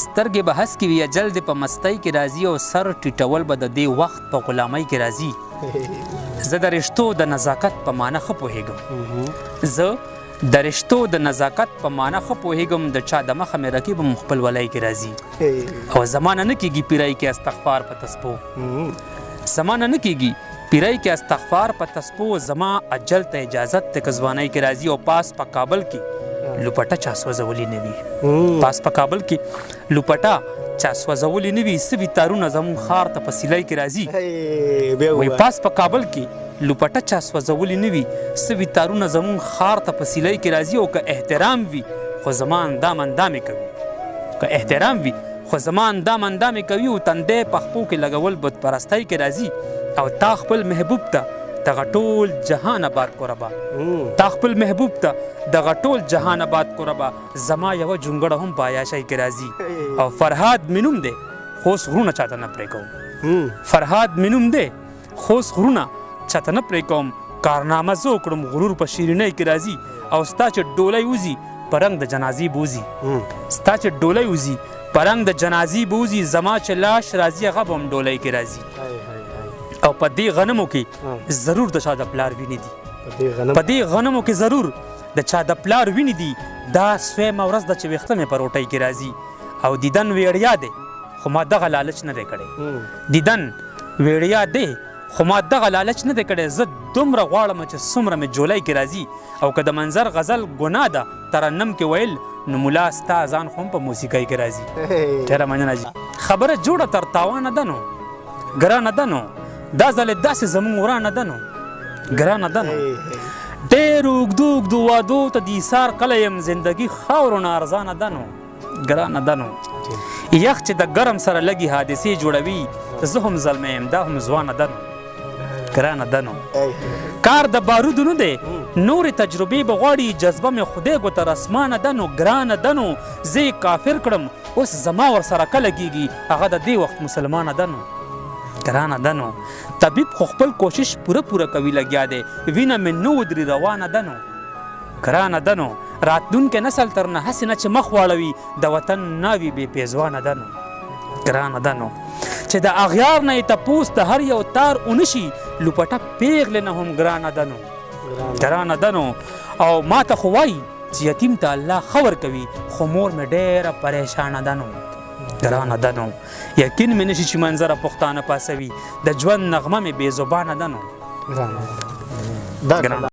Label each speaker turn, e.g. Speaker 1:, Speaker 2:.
Speaker 1: سترګې به هسکې وي اجل دې په مستۍ کې راځي او سر ټیټول به د دې وخت په غلامۍ کې راځي زه د رشتو د نزاکت په معنی ښه پوهېږم د چا د مخه مې رقیب هم خپل ولی کې راځي او زمانه نه کېږي پیرۍ کې استغفار په تسپو په تسپو زما اجل ته اجازت ته که ځوانۍ کې راځي او پاس په کابل کې لوپټه چا سوځولي نه وي سوي تارونه زمون خار ته په سیلۍ کې راځي وایي پاس په کابل کې لوپټه چا سوځولي نه وي سوي تارونه زمون خار ته په سیلۍ کې راځي او که احترام وي خو زما اندام اندامې کوي او تندی په خپو کې لګول بت پرستۍ کې راځي او تا خپل محبوب ته دغه ټول جهان آباد کوربه زما یوه جونګړه هم په عیاشۍ کې راځي او فرهاد مې نوم دی خوست غرونه چاته نه پرېږدم کارنامه زه وکړم غرور په شیرینۍ کې راځي او ستا چې ډولی وځي په رنګ د جنازې بوزي زما چې لاش راځي هغه به هم ډولۍ کې راځي او په دې غنمو کې ضرور د چا د پلار ویني دي دا سویمه ورځ ده چې ویښته مې په روټۍ کې راځي او دیدن ویړیا دی خو ما دغه لالچ نه دی کړی زه دومره غواړم چې څومره مې جولۍ کې راځي او که د منظر غزل ګناه ده ترنم کې ویل نو ملا ستا ځان خو هم په موسیقۍ کې راځي ډېره مننه جي خبره جوړه تر تاوانه ده نو ګرانه ده نو دا ځلې داسې زموږ ورانه ده نو ګرانه ده نو ډېر اوږدو وادو ته د ایثار کلی یم زندګي خاورو نه ارزانه ده نو ګرانه ده نو یخ چې د ګرم سره لګي حادثې جوړوي زه هم زلمی یم دا هم ځوانه ده نو ګرانه ده نو کار د بارودو نه دی نورې تجربې به غواړي جذبه مې خدای ګوته رسمانه ده نو ګرانه ده نو زه یې کافر کړم اوس زما ورسره کله کېږي هغه د دې وخت مسلمانه ده نو ګرانه ده نو طبیب خو خپل کوشش پوره کوي لګیا دی وینه مې نه ودري روانه ده نو ګرانه ده نو راتلونکی نسل تر نه هسې نه چې مخ واړوي د وطن ناوي بې پیزوانه ده نو ګرانه ده نو چې د اغیار نه یې تپوس د هر یو تار اونشي لوپټه پیغلې نه هم ګرانه ده نو او ما ته خو وایي چې یتیم ته الله ښه ورکوي خو مور مې ډېره پریشانه ده نو ګرانه ده نو یقین مې نشي چې منظره پښتانه پاسوي د ژوند نغمه مې بې زبانه ده نو